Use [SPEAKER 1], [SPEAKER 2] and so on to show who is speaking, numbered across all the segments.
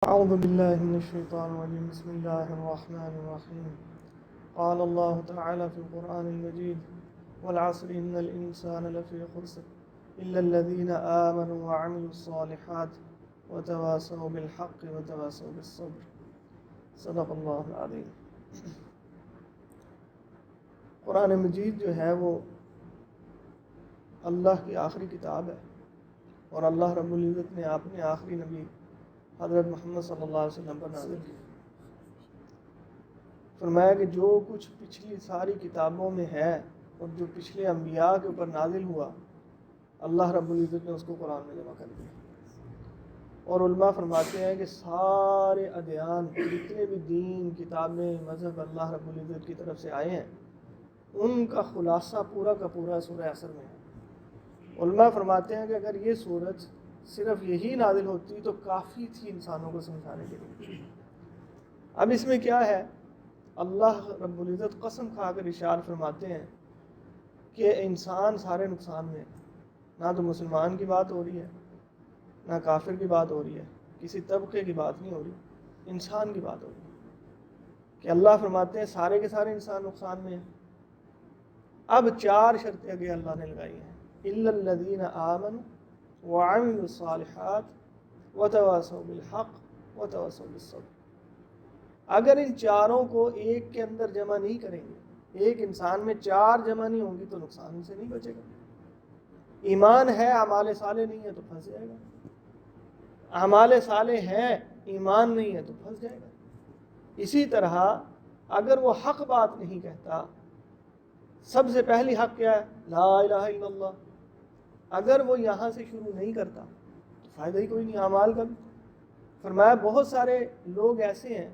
[SPEAKER 1] أعوذ بالله من الشيطان الرجيم بسم الله الرحمن الرحيم قال الله تعالى في القرآن المجيد والعصر إن الإنسان لفي خسر إلا الذين آمنوا وعملوا الصالحات وتواصوا بالحق وتواصوا بالصبر صدق اللہ العظیم۔ قرآن مجید جو ہے وہ اللہ کی آخری کتاب ہے، اور اللہ رب العزت نے اپنے آخری نبی حضرت محمد صلی اللہ علیہ وسلم پر نازل کیا۔ فرمایا کہ جو کچھ پچھلی ساری کتابوں میں ہے اور جو پچھلے انبیاء کے اوپر نازل ہوا، اللہ رب العزت نے اس کو قرآن میں جمع کر دیا۔ اور علماء فرماتے ہیں کہ سارے ادیان، جتنے بھی دین، کتابیں، مذہب اللہ رب العزت کی طرف سے آئے ہیں، ان کا خلاصہ پورا کا پورا سورہ عصر میں ہے۔ علماء فرماتے ہیں کہ اگر یہ سورت صرف یہی نازل ہوتی تو کافی تھی انسانوں کو سمجھانے کے لیے۔ اب اس میں کیا ہے، اللہ رب العزت قسم کھا کر ارشاد فرماتے ہیں کہ انسان سارے نقصان میں، نہ تو مسلمان کی بات ہو رہی ہے، نہ کافر کی بات ہو رہی ہے، کسی طبقے کی بات نہیں ہو رہی، انسان کی بات ہو رہی ہے کہ اللہ فرماتے ہیں سارے کے سارے انسان نقصان میں ہیں۔ اب 4 شرطیں آگے اللہ نے لگائی ہیں، الا الذین آمنوا وعملوا الصالحات وتواصوا بالحق وتواصوا بالصبر۔ اگر ان چاروں کو ایک کے اندر جمع نہیں کریں گے، ایک انسان میں 4 جمع نہیں ہوں گی تو نقصان سے نہیں بچے گا۔ ایمان ہے اعمال صالح نہیں ہے تو پھنس جائے گا، اعمال صالح ہے ایمان نہیں ہے تو پھنس جائے گا۔ اسی طرح اگر وہ حق بات نہیں کہتا، سب سے پہلی حق کیا ہے؟ لا الہ الا اللہ۔ اگر وہ یہاں سے شروع نہیں کرتا تو فائدہ ہی کوئی نہیں اعمال کا بھی۔ فرمایا بہت سارے لوگ ایسے ہیں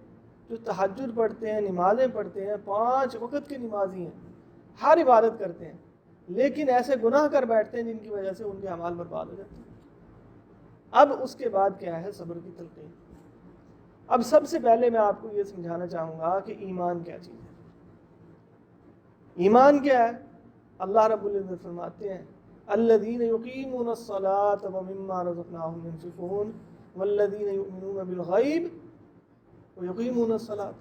[SPEAKER 1] جو تہجد پڑھتے ہیں، نمازیں پڑھتے ہیں، 5 وقت کے نمازی ہیں، ہر عبادت کرتے ہیں، لیکن ایسے گناہ کر بیٹھتے ہیں جن کی وجہ سے ان کے اعمال برباد ہو جاتے ہیں۔ اب اس کے بعد کیا ہے؟ صبر کی تلقین۔ اب سب سے پہلے میں آپ کو یہ سمجھانا چاہوں گا کہ ایمان کیا چیز ہے۔ ایمان کیا ہے؟ اللہ رب العزت فرماتے ہیں الذین یقیمون الصلاة ومما رزقناہم ينفقون والذین یؤمنون بالغیب ویقیمون الصلاة۔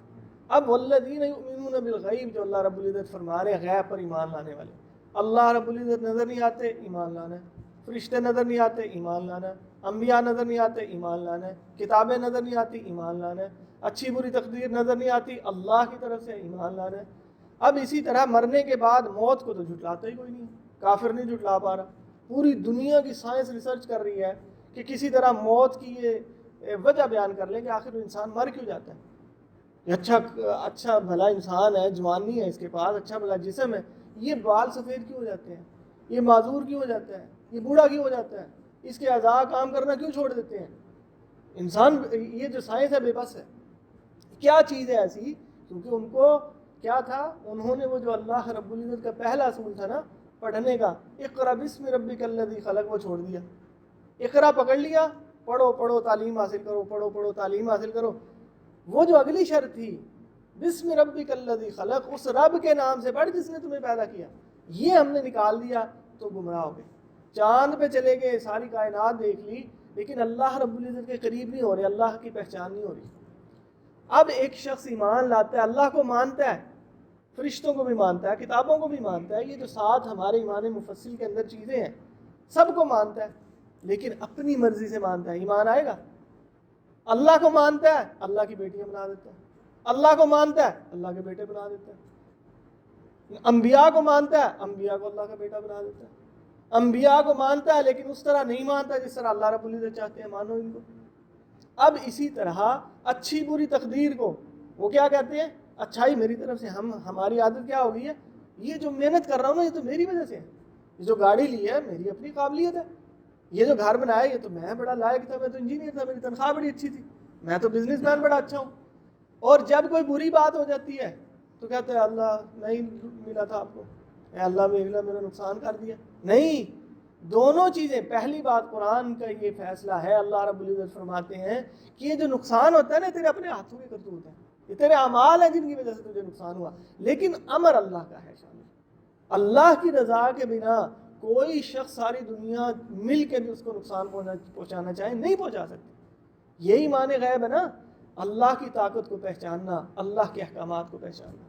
[SPEAKER 1] اب والذین یؤمنون بالغیب جو اللہ رب العزت فرما رہے ہیں غیب پر ایمان لانے والے۔ اللہ رب العزت نظر نہیں آتے، ایمان لانا ہے۔ فرشتے نظر نہیں آتے، ایمان لانا ہے۔ انبیاء نظر نہیں آتے، ایمان لانا ہے۔ کتابیں نظر نہیں آتی، ایمان لانا ہے۔ اچھی بری تقدیر نظر نہیں آتی، اللہ کی طرف سے ایمان لانا ہے۔ اب اسی طرح مرنے کے بعد موت کو تو جھٹلاتا ہی کوئی نہیں، کافر نہیں جھٹلا پا رہا۔ پوری دنیا کی سائنس ریسرچ کر رہی ہے کہ کسی طرح موت کی یہ وجہ بیان کر لیں کہ آخر انسان مر کیوں جاتا ہے۔ اچھا بھلا انسان ہے، جوانی ہے اس کے پاس، اچھا بھلا جسم ہے، یہ بال سفید کیوں ہو جاتے ہیں، یہ معذور کیوں ہو جاتا ہے، یہ بوڑھا کیوں ہو جاتا ہے، اس کے اعضاء کام کرنا کیوں چھوڑ دیتے ہیں۔ انسان، یہ جو سائنس ہے بے بس ہے۔ کیا چیز ہے ایسی؟ کیونکہ ان کو کیا تھا، انہوں نے وہ جو اللہ رب العزت کا پہلا اصول تھا نا پڑھنے کا، اقرا بسم ربک الذی خلق، وہ چھوڑ دیا۔ اقرا پکڑ لیا، پڑھو پڑھو تعلیم حاصل کرو، پڑھو پڑھو تعلیم حاصل کرو۔ وہ جو اگلی شرط تھی بسم ربک الذی خلق، اس رب کے نام سے پڑھ جس نے تمہیں پیدا کیا، یہ ہم نے نکال دیا تو گمراہ ہو گئے۔ چاند پہ چلے گئے، ساری کائنات دیکھ لی، لیکن اللہ رب العزت کے قریب نہیں ہو رہے، اللہ کی پہچان نہیں ہو رہی۔ اب ایک شخص ایمان لاتا ہے، اللہ کو مانتا ہے، فرشتوں کو بھی مانتا ہے، کتابوں کو بھی مانتا ہے، یہ جو 7 ہمارے ایمان مفصل کے اندر چیزیں ہیں سب کو مانتا ہے، لیکن اپنی مرضی سے مانتا ہے، ایمان آئے گا؟ اللہ کو مانتا ہے، اللہ کی بیٹیاں بنا دیتا ہے۔ اللہ کو مانتا ہے، اللہ کے بیٹے بنا دیتا ہے۔ انبیاء کو مانتا ہے، انبیاء کو اللہ کا بیٹا بنا دیتا ہے۔ انبیاء کو مانتا ہے لیکن اس طرح نہیں مانتا جس طرح اللہ رب العزت چاہتے ہیں مانو ان کو۔ اب اسی طرح اچھی بری تقدیر کو وہ کیا کہتے ہیں؟ اچھائی میری طرف سے، ہماری عادت کیا ہو گئی ہے، یہ جو محنت کر رہا ہوں نا یہ تو میری وجہ سے ہے، یہ جو گاڑی لی ہے میری اپنی قابلیت ہے، یہ جو گھر بنایا یہ تو میں بڑا لائق تھا، میں تو انجینئر تھا، میری تنخواہ بڑی اچھی تھی، میں تو بزنس مین بڑا اچھا ہوں۔ اور جب کوئی بری بات ہو جاتی ہے تو کہتے ہیں اللہ نہیں ملا تھا آپ کو، اے اللہ میرا نقصان کر دیا۔ نہیں، دونوں چیزیں۔ پہلی بات قرآن کا یہ فیصلہ ہے، اللہ رب العزت فرماتے ہیں کہ یہ جو نقصان ہوتا ہے نا تیرے اپنے ہاتھوں کے کرتوت ہے، یہ تیرے اعمال ہیں جن کی وجہ سے تجھے نقصان ہوا، لیکن امر اللہ کا ہے شامل۔ اللہ کی رضا کے بنا کوئی شخص ساری دنیا مل کے بھی اس کو نقصان پہنچانا چاہے نہیں پہنچا سکتے۔ یہی ایمان غیب ہے نا، اللہ کی طاقت کو پہچاننا، اللہ کے احکامات کو پہچاننا۔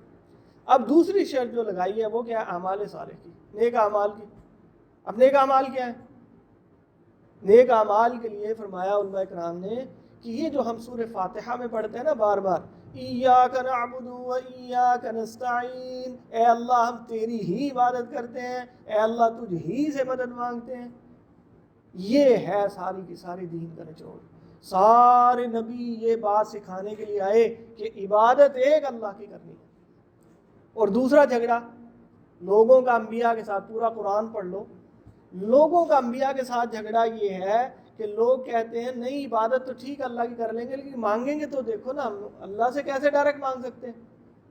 [SPEAKER 1] اب دوسری شرط جو لگائی ہے وہ کیا ہے؟ اعمال صالح کی، نیک اعمال کی۔ اب نیک اعمال کیا ہے؟ نیک اعمال کے لیے فرمایا علماء کرام نے کہ یہ جو ہم سورہ فاتحہ میں پڑھتے ہیں نا بار بار، ایاک نعبد و ایاک نستعین، اے اللہ ہم تیری ہی عبادت کرتے ہیں، اے اللہ تجھ ہی سے مدد مانگتے ہیں، یہ ہے ساری کی ساری دین کا نچوڑ۔ سارے نبی یہ بات سکھانے کے لیے آئے کہ عبادت ایک اللہ کی کرنی ہے۔ اور دوسرا جھگڑا لوگوں کا انبیاء کے ساتھ، پورا قرآن پڑھ لو، لوگوں کا انبیاء کے ساتھ جھگڑا یہ ہے کہ لوگ کہتے ہیں نہیں عبادت تو ٹھیک اللہ کی کر لیں گے، لیکن مانگیں گے تو دیکھو نا، ہم اللہ سے کیسے ڈائریکٹ مانگ سکتے ہیں؟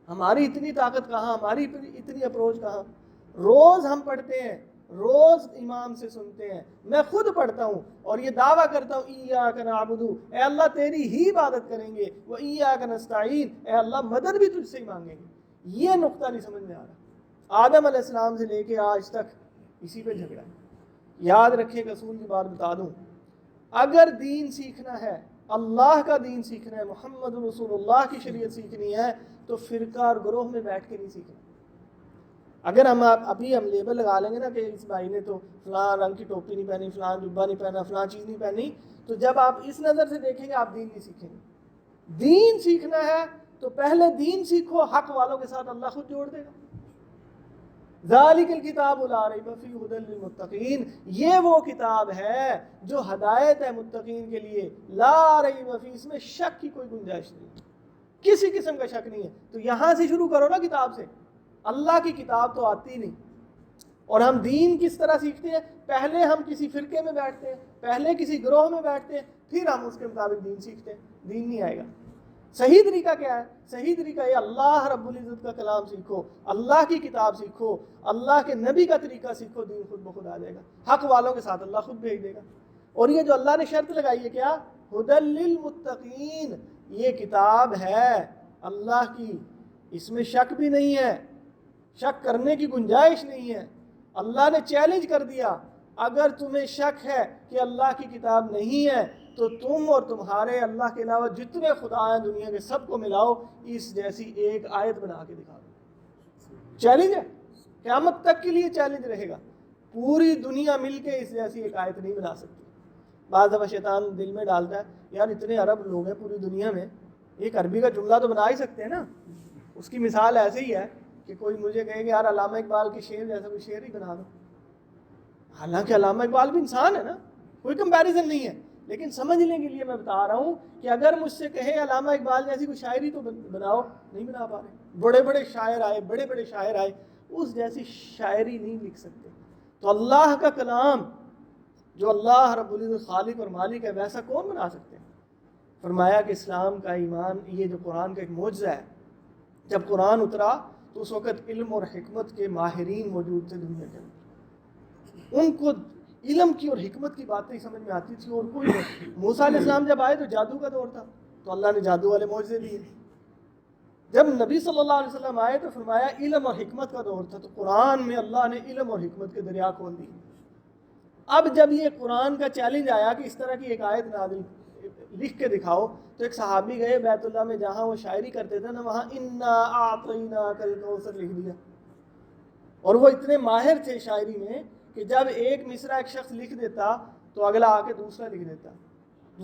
[SPEAKER 1] ہماری اتنی طاقت کہاں، ہماری اتنی اپروچ کہاں؟ روز ہم پڑھتے ہیں، روز امام سے سنتے ہیں، میں خود پڑھتا ہوں اور یہ دعویٰ کرتا ہوں ایاک نعبد، اے اللہ تیری ہی عبادت کریں گے، و ایاک نستعین، اے اللہ مدد بھی تجھ سے ہی مانگیں گے۔ یہ نقطہ نہیں سمجھ میں آ رہا۔ آدم علیہ السلام سے لے کے آج تک اسی پہ جھگڑا ہے۔ یاد رکھیں، رسول کی بات بتا دوں، اگر دین سیکھنا ہے، اللہ کا دین سیکھنا ہے، محمد رسول اللہ کی شریعت سیکھنی ہے، تو فرقہ اور گروہ میں بیٹھ کے نہیں سیکھنا۔ اگر ابھی ہم لیبل لگا لیں گے نا کہ اس بھائی نے تو فلاں رنگ کی ٹوپی نہیں پہنی، فلاں جبہ نہیں پہنا، فلاں چیز نہیں پہنی، تو جب آپ اس نظر سے دیکھیں گے آپ دین نہیں سیکھیں گے۔ دین سیکھنا ہے تو پہلے دین سیکھو، حق والوں کے ساتھ اللہ خود جوڑ دے گا۔ ذالک الکتاب لا ریب فیہ ھدی للمتقین، یہ وہ کتاب ہے جو ہدایت ہے متقین کے لیے، لا ریب فیہ، اس میں شک کی کوئی گنجائش نہیں، کسی قسم کا شک نہیں ہے۔ تو یہاں سے شروع کرو نا کتاب سے، اللہ کی کتاب تو آتی نہیں۔ اور ہم دین کس طرح سیکھتے ہیں؟ پہلے ہم کسی فرقے میں بیٹھتے ہیں، پہلے کسی گروہ میں بیٹھتے ہیں، پھر ہم اس کے مطابق دین سیکھتے ہیں۔ دین نہیں آئے گا۔ صحیح طریقہ کیا ہے؟ صحیح طریقہ یہ اللہ رب العزت کا کلام سیکھو، اللہ کی کتاب سیکھو، اللہ کے نبی کا طریقہ سیکھو، دین خود بخود آ جائے گا۔ حق والوں کے ساتھ اللہ خود بھیج دے گا۔ اور یہ جو اللہ نے شرط لگائی ہے کیا؟ ھدی للمتقین، یہ کتاب ہے اللہ کی، اس میں شک بھی نہیں ہے، شک کرنے کی گنجائش نہیں ہے۔ اللہ نے چیلنج کر دیا، اگر تمہیں شک ہے کہ اللہ کی کتاب نہیں ہے تو تم اور تمہارے اللہ کے علاوہ جتنے خدا ہیں دنیا کے سب کو ملاؤ، اس جیسی ایک آیت بنا کے دکھا دو۔ چیلنج ہے، قیامت تک کے لیے چیلنج رہے گا، پوری دنیا مل کے اس جیسی ایک آیت نہیں بنا سکتی۔ بعض دفعہ شیطان دل میں ڈالتا ہے یار اتنے عرب لوگ ہیں پوری دنیا میں، ایک عربی کا جملہ تو بنا ہی سکتے ہیں نا۔ اس کی مثال ایسے ہی ہے کہ کوئی مجھے کہے کہ یار علامہ اقبال کی شعر جیسا کوئی شعر ہی بنا دو، حالانکہ علامہ اقبال بھی انسان ہے نا، کوئی کمپیریزن نہیں ہے، لیکن سمجھنے کے لیے میں بتا رہا ہوں کہ اگر مجھ سے کہے علامہ اقبال جیسی کوئی شاعری تو بناؤ، نہیں بنا پا رہے۔ بڑے بڑے شاعر آئے، بڑے بڑے شاعر آئے، اس جیسی شاعری نہیں لکھ سکتے۔ تو اللہ کا کلام جو اللہ رب العزت خالق اور مالک ہے ویسا کون بنا سکتے ہیں؟ فرمایا کہ اسلام کا ایمان، یہ جو قرآن کا ایک معجزہ ہے، جب قرآن اترا تو اس وقت علم اور حکمت کے ماہرین موجود تھے دنیا کے اندر، ان کو علم کی اور حکمت کی باتیں سمجھ میں آتی تھی اور کوئی نہیں۔ موسیٰ علیہ السلام جب آئے تو جادو کا دور تھا، تو اللہ نے جادو والے معجزے دیے۔ جب نبی صلی اللہ علیہ وسلم آئے تو فرمایا علم اور حکمت کا دور تھا، تو قرآن میں اللہ نے علم اور حکمت کے دریا کھول دی۔ اب جب یہ قرآن کا چیلنج آیا کہ اس طرح کی ایک آیت نازل لکھ کے دکھاؤ، تو ایک صحابی گئے بیت اللہ میں جہاں وہ شاعری کرتے تھے نا، وہاں انا اعطیناک الکوثر لکھ دیا۔ اور وہ اتنے ماہر تھے شاعری میں کہ جب ایک مصرع ایک شخص لکھ دیتا تو اگلا آ کے دوسرا لکھ دیتا،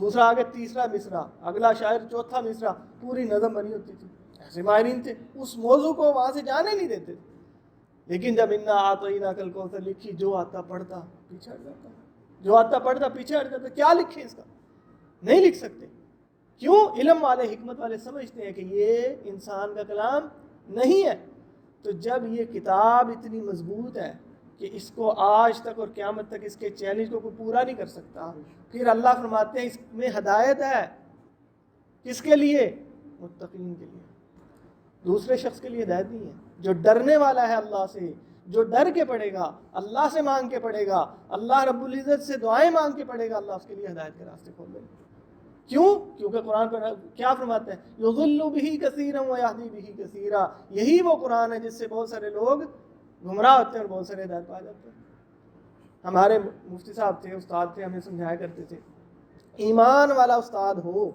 [SPEAKER 1] دوسرا آ کے تیسرا مصرع، اگلا شاعر چوتھا مصرع، پوری نظم بنی ہوتی تھی۔ ایسے ماہرین تھے، اس موضوع کو وہاں سے جانے نہیں دیتے تھے۔ لیکن جب انا اعطیناک الکوثر لکھی، جو آتا پڑھتا پیچھے ہٹ جاتا، جو آتا پڑھتا پیچھے ہٹ جاتا۔ کیا لکھے اس کا؟ نہیں لکھ سکتے۔ کیوں؟ علم والے حکمت والے سمجھتے ہیں کہ یہ انسان کا کلام نہیں ہے۔ تو جب یہ کتاب اتنی مضبوط ہے کہ اس کو آج تک اور قیامت تک اس کے چیلنج کو کوئی پورا نہیں کر سکتا، پھر اللہ فرماتے ہیں اس میں ہدایت ہے، کس کے لیے؟ متقین کے لیے۔ دوسرے شخص کے لیے ہدایت نہیں ہے۔ جو ڈرنے والا ہے اللہ سے، جو ڈر کے پڑھے گا، اللہ سے مانگ کے پڑھے گا، اللہ رب العزت سے دعائیں مانگ کے پڑھے گا، اللہ اس کے لیے ہدایت کے راستے کھول دے گا۔ کیوں؟ کیونکہ قرآن پر کیا فرماتے ہیں؟ یضل بہ کثیرا ویہدی بہ کثیرا، یہی وہ قرآن ہے جس سے بہت سارے لوگ گمراہ ہوتے ہیں اور بہت سارے ہدایت پا جاتے ہیں۔ ہمارے مفتی صاحب تھے، استاد تھے، ہمیں سمجھایا کرتے تھے ایمان والا استاد ہو،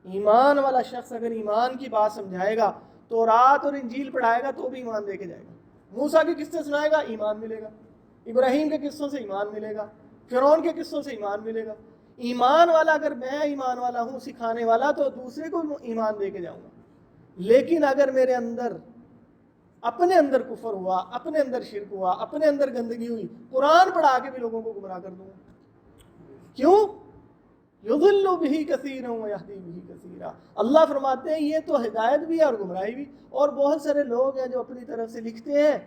[SPEAKER 1] ایمان والا شخص اگر ایمان کی بات سمجھائے گا، تورات اور انجیل پڑھائے گا تو بھی ایمان دے کے جائے گا، موسیٰ کے قصے سنائے گا ایمان ملے گا، ابراہیم کے قصوں سے ایمان ملے گا، فرعون کے قصوں سے ایمان ملے گا۔ ایمان والا، اگر میں ایمان والا ہوں سکھانے والا، تو دوسرے کو ایمان دے کے جاؤں گا۔ لیکن اگر میرے اندر اپنے اندر کفر ہوا، اپنے اندر شرک ہوا، اپنے اندر گندگی ہوئی، قرآن پڑھا کے بھی لوگوں کو گمراہ کر دوں گا۔ کیوں؟ یضل بہ کثیرا ویہدی بہ کثیرا۔ اللہ فرماتے ہیں یہ تو ہدایت بھی ہے اور گمراہی بھی۔ اور بہت سارے لوگ ہیں جو اپنی طرف سے لکھتے ہیں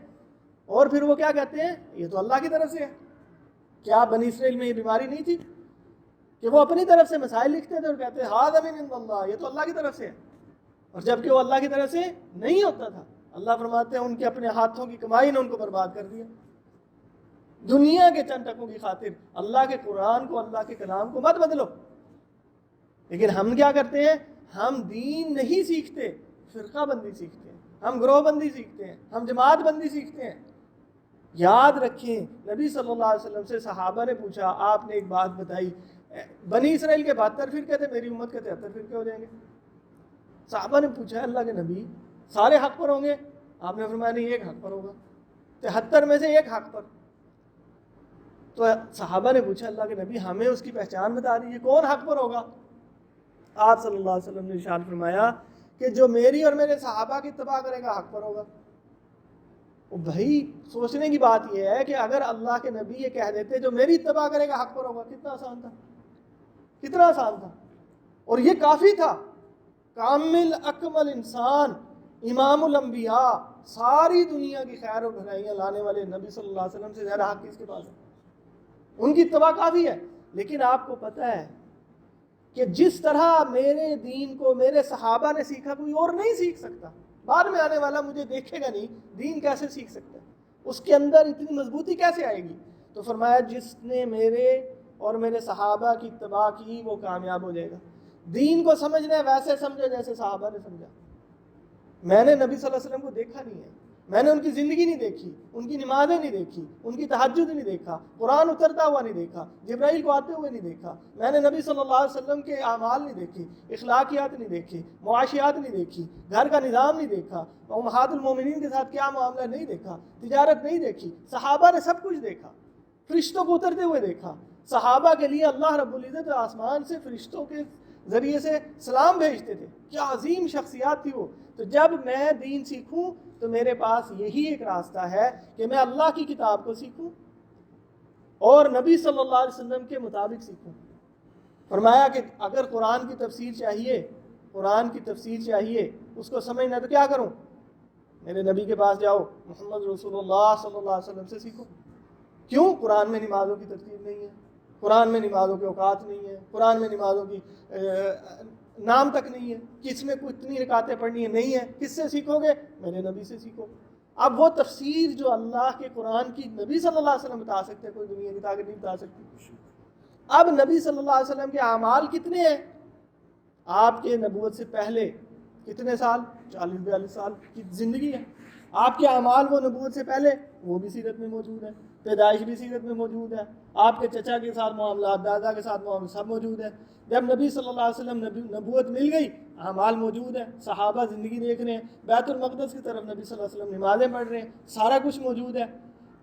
[SPEAKER 1] اور پھر وہ کیا کہتے ہیں؟ یہ تو اللہ کی طرف سے ہے۔ کیا بنی اسرائیل میں یہ بیماری نہیں تھی کہ وہ اپنی طرف سے مسائل لکھتے تھے اور کہتے ہیں ھذا من عند اللہ، یہ تو اللہ کی طرف سے ہے، اور جبکہ وہ اللہ کی طرف سے نہیں ہوتا تھا۔ اللہ فرماتے ہیں ان کے اپنے ہاتھوں کی کمائی نے ان کو برباد کر دیا۔ دنیا کے چند ٹکوں کی خاطر اللہ کے قرآن کو، اللہ کے کلام کو مت بدلو۔ لیکن ہم کیا کرتے ہیں؟ ہم دین نہیں سیکھتے، فرقہ بندی سیکھتے ہیں، ہم گروہ بندی سیکھتے ہیں، ہم جماعت بندی سیکھتے ہیں۔ یاد رکھیں نبی صلی اللہ علیہ وسلم سے صحابہ نے پوچھا، آپ نے ایک بات بتائی، بنی اسرائیل کے 72 فرقے تھے، میری امت کے 73 فرقے ہو جائیں گے۔ صحابہ نے پوچھا اللہ کے نبی سارے حق پر ہوں گے؟ آپ نے فرمایا نہیں، ایک حق پر ہوگا، 73 میں سے ایک حق پر۔ تو صحابہ نے پوچھا اللہ کے نبی ہمیں اس کی پہچان بتا دیجیے، کون حق پر ہوگا؟ آپ صلی اللہ علیہ وسلم نے ارشاد فرمایا کہ جو میری اور میرے صحابہ کی اتباع کرے گا حق پر ہوگا۔ بھائی سوچنے کی بات یہ ہے کہ اگر اللہ کے نبی یہ کہہ دیتے جو میری اتباع کرے گا حق پر ہوگا، کتنا آسان تھا، کتنا آسان تھا، اور یہ کافی تھا۔ کامل اکمل انسان، امام الانبیاء، ساری دنیا کی خیر و بھلائیاں لانے والے نبی صلی اللہ علیہ وسلم سے زیادہ حق کس کے پاس ہے؟ ان کی اتباع کافی ہے۔ لیکن آپ کو پتہ ہے کہ جس طرح میرے دین کو میرے صحابہ نے سیکھا کوئی اور نہیں سیکھ سکتا۔ بعد میں آنے والا مجھے دیکھے گا نہیں، دین کیسے سیکھ سکتا ہے؟ اس کے اندر اتنی مضبوطی کیسے آئے گی؟ تو فرمایا جس نے میرے اور میرے صحابہ کی اتباع کی وہ کامیاب ہو جائے گا۔ دین کو سمجھنا ہے ویسے سمجھو جیسے صحابہ نے سمجھا۔ میں نے نبی صلی اللہ علیہ وسلم کو دیکھا نہیں ہے، میں نے ان کی زندگی نہیں دیکھی، ان کی نمازیں نہیں دیکھی، ان کی تہجد نہیں دیکھا، قرآن اترتا ہوا نہیں دیکھا، جبرائیل کو آتے ہوئے نہیں دیکھا، میں نے نبی صلی اللہ علیہ وسلم کے اعمال نہیں دیکھی، اخلاقیات نہیں دیکھی، معاشیات نہیں دیکھی، گھر کا نظام نہیں دیکھا، امہات المومنین کے ساتھ کیا معاملہ نہیں دیکھا، تجارت نہیں دیکھی۔ صحابہ نے سب کچھ دیکھا، فرشتوں کو اترتے ہوئے دیکھا۔ صحابہ کے لیے اللہ رب العزت آسمان سے فرشتوں کے ذریعے سے سلام بھیجتے تھے۔ کیا عظیم شخصیات تھی وہ۔ تو جب میں دین سیکھوں تو میرے پاس یہی ایک راستہ ہے کہ میں اللہ کی کتاب کو سیکھوں اور نبی صلی اللہ علیہ وسلم کے مطابق سیکھوں۔ فرمایا کہ اگر قرآن کی تفسیر چاہیے، قرآن کی تفسیر چاہیے، اس کو سمجھنا ہے تو کیا کروں؟ میرے نبی کے پاس جاؤ، محمد رسول اللہ صلی اللہ علیہ وسلم سے سیکھو۔ کیوں؟ قرآن میں نمازوں کی ترتیب نہیں ہے، قرآن میں نمازوں کے اوقات نہیں ہے، قرآن میں نمازوں کی نام تک نہیں ہے، کس میں کتنی رکعتیں پڑھنی ہے نہیں ہے۔ کس سے سیکھو گے؟ میرے نبی سے سیکھو۔ اب وہ تفسیر جو اللہ کے قرآن کی نبی صلی اللہ علیہ وسلم بتا سکتے ہیں، کوئی دنیا کی طاقت نہیں بتا سکتی۔ اب نبی صلی اللہ علیہ وسلم کے اعمال کتنے ہیں؟ آپ کے نبوت سے پہلے کتنے سال؟ 40-42 سال کی زندگی ہے۔ آپ کے اعمال وہ نبوت سے پہلے وہ بھی سیرت میں موجود ہے، پیدائش بھی سیرت میں موجود ہے، آپ کے چچا کے ساتھ معاملات، دادا کے ساتھ معاملات سب موجود ہے۔ جب نبی صلی اللہ علیہ وسلم نبوت مل گئی، اعمال موجود ہے، صحابہ زندگی دیکھ رہے ہیں، بیت المقدس کی طرف نبی صلی اللہ علیہ وسلم نمازیں پڑھ رہے ہیں، سارا کچھ موجود ہے۔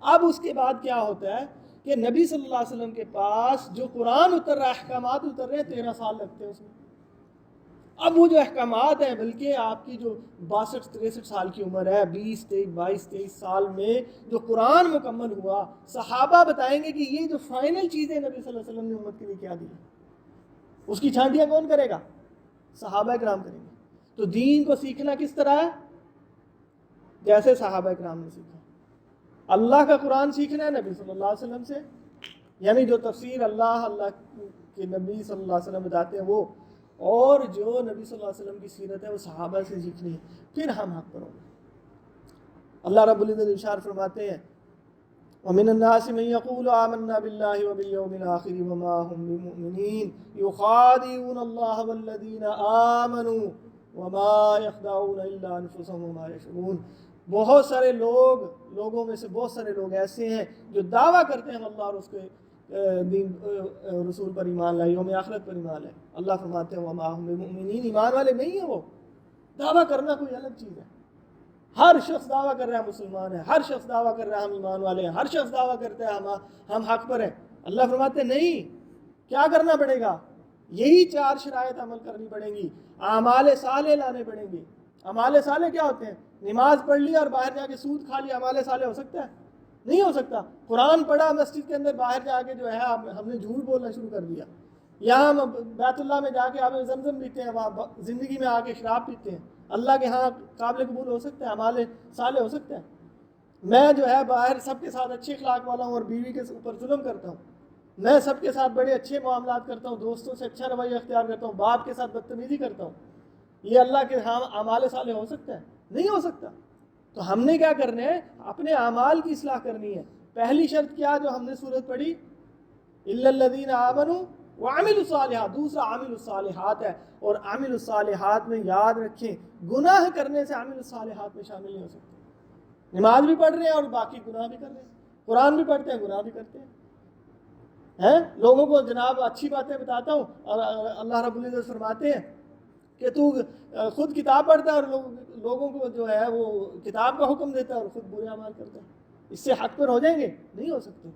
[SPEAKER 1] اب اس کے بعد کیا ہوتا ہے کہ نبی صلی اللہ علیہ وسلم کے پاس جو قرآن اتر رہا ہے، احکامات اتر رہے ہیں، 13 سال لگتے ہیں اس میں۔ اب وہ جو احکامات ہیں، بلکہ آپ کی جو 62-63 سال کی عمر ہے، 22-23 سال میں جو قرآن مکمل ہوا، صحابہ بتائیں گے کہ یہ جو فائنل چیزیں نبی صلی اللہ علیہ وسلم نے امت کے لیے کیا دی، اس کی چھانٹیاں کون کرے گا؟ صحابہ کرام کریں گے۔ تو دین کو سیکھنا کس طرح ہے؟ جیسے صحابہ کرام نے سیکھا۔ اللہ کا قرآن سیکھنا ہے نبی صلی اللہ علیہ وسلم سے، یعنی جو تفسیر اللہ کے نبی صلی اللہ علیہ وسلم بتاتے ہیں وہ، اور جو نبی صلی اللہ علیہ وسلم کی سیرت ہے وہ صحابہ سے سیکھنی ہے، پھر ہم حق پر ہوں گے۔ اللہ رب العزت ارشاد فرماتے ہیں وَمِنَ النَّاسِ مَن يَقُولُ آمَنَّا بِاللَّهِ وَبِالْيَوْمِ الْآخِرِ وَمَا هُم بِمُؤْمِنِينَ يُخَادِعُونَ اللَّهَ وَالَّذِينَ آمَنُوا وَمَا يَخْدَعُونَ إِلَّا أَنفُسَهُمْ وَمَا يَشْعُرُونَ۔ بہت سارے لوگوں میں سے بہت سارے لوگ ایسے ہیں جو دعویٰ کرتے ہیں اللہ اور اس کے دین رسول پر ایمان لائے، یوم آخرت پر ایمان لائے. اللہ فرماتے ہیں وما هم بمؤمنین، ایمان والے نہیں ہیں وہ. دعویٰ کرنا کوئی الگ چیز ہے. ہر شخص دعویٰ کر رہا ہے مسلمان ہے، ہر شخص دعویٰ کر رہا ہے ہم ایمان والے ہیں، ہر شخص دعویٰ کرتا ہے ہم حق پر ہیں. اللہ فرماتے ہیں نہیں، کیا کرنا پڑے گا؟ یہی 4 شرائط عمل کرنی پڑیں گی، اعمال صالح لانے پڑیں گے. اعمال صالح کیا ہوتے ہیں؟ نماز پڑھ لی اور باہر جا کے سود کھا لیا، اعمال صالح ہو سکتا ہے؟ نہیں ہو سکتا. قرآن پڑھا مسجد کے اندر، باہر جا کے جو ہے ہم نے جھوٹ بولنا شروع کر دیا. یہاں ہم بیت اللہ میں جا کے آب زمزم پیتے ہیں، وہاں زندگی میں آ کے شراب پیتے ہیں. اللہ کے ہاں قابل قبول ہو سکتا ہے؟ اعمال صالح ہو سکتا ہے؟ میں جو ہے باہر سب کے ساتھ اچھے اخلاق والا ہوں اور بیوی کے اوپر ظلم کرتا ہوں، میں سب کے ساتھ بڑے اچھے معاملات کرتا ہوں، دوستوں سے اچھا رویہ اختیار کرتا ہوں، باپ کے ساتھ بدتمیزی کرتا ہوں، یہ اللہ کے ہاں اعمال صالح ہو سکتا ہے؟ نہیں ہو سکتا. تو ہم نے کیا کرنا ہے؟ اپنے اعمال کی اصلاح کرنی ہے. پہلی شرط کیا جو ہم نے سورت پڑھی؟ الا الذین آمنوا وعملوا الصالحات. دوسرا عامل الصالحات ہے، اور عامل الصالحات میں یاد رکھیں گناہ کرنے سے عامل الصالحات میں شامل نہیں ہو سکتے. نماز بھی پڑھ رہے ہیں اور باقی گناہ بھی کر رہے ہیں، قرآن بھی پڑھتے ہیں گناہ بھی کرتے ہیں. لوگوں کو جناب اچھی باتیں بتاتا ہوں اور اللہ رب العزت فرماتے ہیں کہ تو خود کتاب پڑھتا ہے اور لوگوں کو جو ہے وہ کتاب کا حکم دیتا ہے اور خود برے اعمال کرتا ہے. اس سے حق پر ہو جائیں گے؟ نہیں ہو سکتے.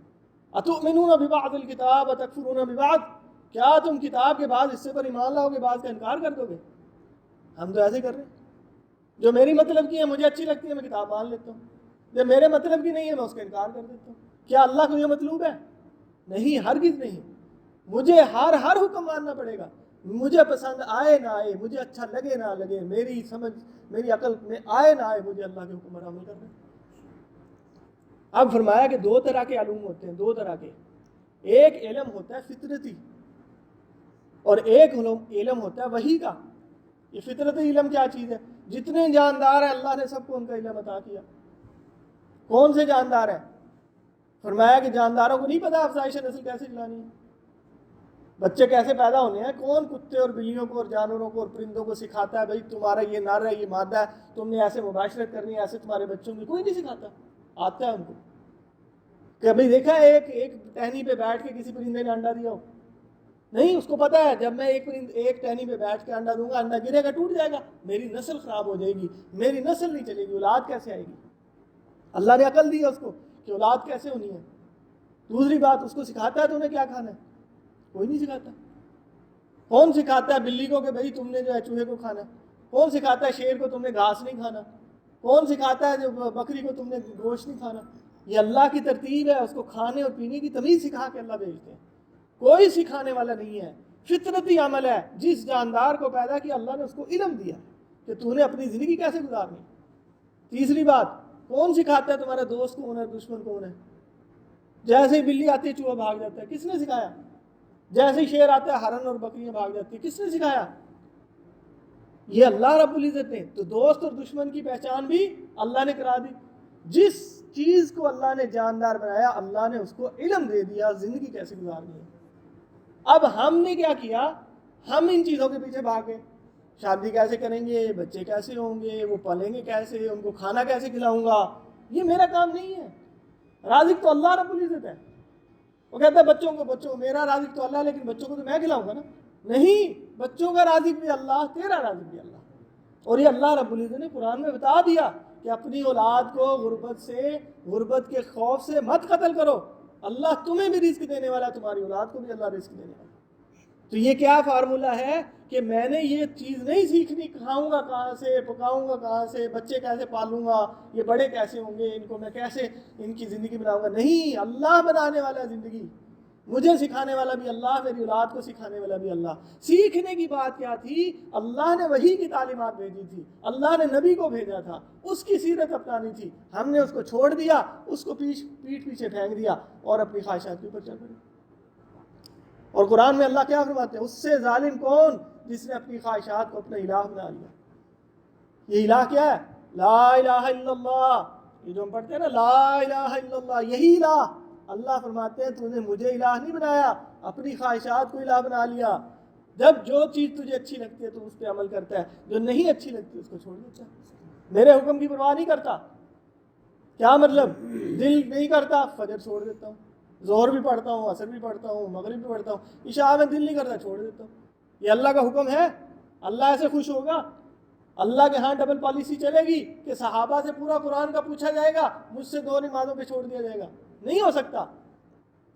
[SPEAKER 1] اتؤمنون ببعض الکتاب وتکفرون ببعض، کیا تم کتاب کے بعد حصے پر ایمان لاؤ گے، بعض کا انکار کر دو گے؟ ہم تو ایسے کر رہے ہیں. جو میری مطلب کی ہے، مجھے اچھی لگتی ہے، میں کتاب مان لیتا ہوں. جب میرے مطلب کی نہیں ہے، میں اس کا انکار کر دیتا ہوں. کیا اللہ کو یہ مطلوب ہے؟ نہیں، ہرگز نہیں. مجھے ہر حکم ماننا پڑے گا، مجھے پسند آئے نہ آئے، مجھے اچھا لگے نہ لگے، میری سمجھ میری عقل میں آئے نہ آئے، مجھے اللہ کے حکم پر عمل کرنا ہے. اب فرمایا کہ 2 طرح کے علوم ہوتے ہیں، 2 طرح کے. ایک علم ہوتا ہے فطرتی اور ایک علم ہوتا ہے وحی کا. یہ فطرتی علم کیا چیز ہے؟ جتنے جاندار ہیں اللہ نے سب کو ان کا علم عطا کیا. کون سے جاندار ہیں؟ فرمایا کہ جانداروں کو نہیں پتا افزائش نسل کیسے چلانی ہے، بچے کیسے پیدا ہونے ہیں. کون کتے اور بلیوں کو اور جانوروں کو اور پرندوں کو سکھاتا ہے بھائی تمہارا یہ نر ہے، یہ مادہ ہے، تم نے ایسے مباشرت کرنی ہے، ایسے تمہارے بچوں کی؟ کوئی نہیں سکھاتا. آتا ہے ان کو. کبھی دیکھا ہے ایک ٹہنی پہ بیٹھ کے کسی پرندے نے انڈا دیا ہو؟ نہیں. اس کو پتا ہے جب میں ایک ٹہنی پہ بیٹھ کے انڈا دوں گا، انڈا گرے گا، ٹوٹ جائے گا، میری نسل خراب ہو جائے گی، میری نسل نہیں چلے گی، اولاد کیسے آئے گی؟ اللہ نے عقل دی ہے اس کو کہ اولاد کیسے ہونی ہے. دوسری بات، اس کو سکھاتا ہے تو انہیں کیا کھانا ہے؟ کوئی نہیں سکھاتا. کون سکھاتا ہے بلی کو کہ بھائی تم نے جو ہے چوہے کو کھانا ہے؟ کون سکھاتا ہے شیر کو تم نے گھاس نہیں کھانا؟ کون سکھاتا ہے جو بکری کو تم نے گوشت نہیں کھانا؟ یہ اللہ کی ترتیب ہے. اس کو کھانے اور پینے کی تمیز سکھا کے اللہ بھیجتے ہیں. کوئی سکھانے والا نہیں ہے، فطرتی عمل ہے. جس جاندار کو پیدا کیا اللہ نے اس کو علم دیا کہ تو نے اپنی زندگی کیسے گزارنی. تیسری بات، کون سکھاتا ہے تمہارا دوست کون ہے، دشمن کون ہے؟ جیسے ہی بلی آتی ہے چوہا بھاگ جاتا ہے، کس نے سکھایا؟ جیسے ہی شیر آتا ہے ہرن اور بکریاں بھاگ جاتی ہیں، کس نے سکھایا؟ یہ اللہ رب العزت نے. تو دوست اور دشمن کی پہچان بھی اللہ نے کرا دی. جس چیز کو اللہ نے جاندار بنایا اللہ نے اس کو علم دے دیا زندگی کیسے گزارنی ہے. اب ہم نے کیا کیا؟ ہم ان چیزوں کے پیچھے بھاگے. شادی کیسے کریں گے، بچے کیسے ہوں گے، وہ پلیں گے کیسے، ان کو کھانا کیسے کھلاؤں گا. یہ میرا کام نہیں ہے. رازق تو اللہ رب العزت ہے. وہ کہتا ہے بچوں کو میرا رازق تو اللہ ہے، لیکن بچوں کو تو میں کھلاؤں گا نا. نہیں، بچوں کا رازق بھی اللہ، تیرا رازق بھی اللہ. اور یہ اللہ رب العزت نے قرآن میں بتا دیا کہ اپنی اولاد کو غربت کے خوف سے مت قتل کرو. اللہ تمہیں بھی رزق دینے والا ہے، تمہاری اولاد کو بھی اللہ رزق دینے والا ہے. تو یہ کیا فارمولہ ہے کہ میں نے یہ چیز نہیں سیکھنی کھاؤں گا کہاں سے، پکاؤں گا کہاں سے، بچے کیسے پالوں گا، یہ بڑے کیسے ہوں گے، ان کو میں کیسے ان کی زندگی بناؤں گا. نہیں، اللہ بنانے والا ہے زندگی. مجھے سکھانے والا بھی اللہ، میری اولاد کو سکھانے والا بھی اللہ. سیکھنے کی بات کیا تھی؟ اللہ نے وحی کی تعلیمات بھیجی تھی، اللہ نے نبی کو بھیجا تھا، اس کی سیرت اپنانی تھی. ہم نے اس کو چھوڑ دیا، اس کو پیٹھ پیچھے پھینک دیا اور اپنی خواہشات کے اوپر چل پڑے. اور قرآن میں اللہ کیا فرماتے ہیں؟ اس سے ظالم کون؟ جس نے اپنی خواہشات کو اپنا الہ بنا لیا. یہ الہ کیا ہے؟ لا الہ الا اللہ. یہ جو ہم پڑھتے ہیں نا لا الہ الا اللہ، یہی الہ. اللہ فرماتے ہیں تو نے مجھے الہ نہیں بنایا، اپنی خواہشات کو الہ بنا لیا. جب جو چیز تجھے اچھی لگتی ہے تو اس پہ عمل کرتا ہے، جو نہیں اچھی لگتی اس کو چھوڑ دیتا ہے. میرے حکم کی پرواہ نہیں کرتا. کیا مطلب؟ دل نہیں کرتا، فجر چھوڑ دیتا ہوں. ظہر بھی پڑھتا ہوں، عصر بھی پڑھتا ہوں، مغرب بھی پڑھتا ہوں، عشاء میں دل نہیں کرتا چھوڑ دیتا ہوں۔ یہ اللہ کا حکم ہے؟ اللہ ایسے خوش ہوگا؟ اللہ کے ہاں ڈبل پالیسی چلے گی کہ صحابہ سے پورا قرآن کا پوچھا جائے گا، مجھ سے 2 نمازوں پہ چھوڑ دیا جائے گا؟ نہیں ہو سکتا۔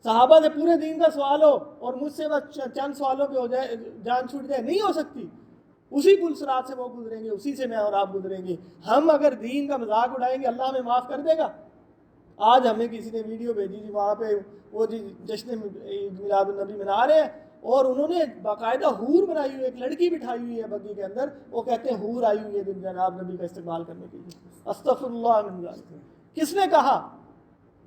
[SPEAKER 1] صحابہ سے پورے دین کا سوال ہو اور مجھ سے بس چند سوالوں پہ ہو جائے، جان چھوٹ جائے، نہیں ہو سکتی۔ اسی پل صراط سے وہ گزریں گے، اسی سے میں اور آپ گزریں گے۔ ہم اگر دین کا مذاق اڑائیں گے اللہ ہمیں معاف کر دے گا؟ آج ہمیں کسی نے ویڈیو بھیجی تھی، وہاں پہ وہ جشن عید میلاد النبی منا رہے ہیں اور انہوں نے باقاعدہ حور بنائی ہوئی، ایک لڑکی بٹھائی ہوئی ہے بگی کے اندر، وہ کہتے ہیں حور آئی ہوئی ہے جناب نبی کا استقبال کرنے کے لیے۔ استغفر اللہ من ذالک۔ کس نے کہا؟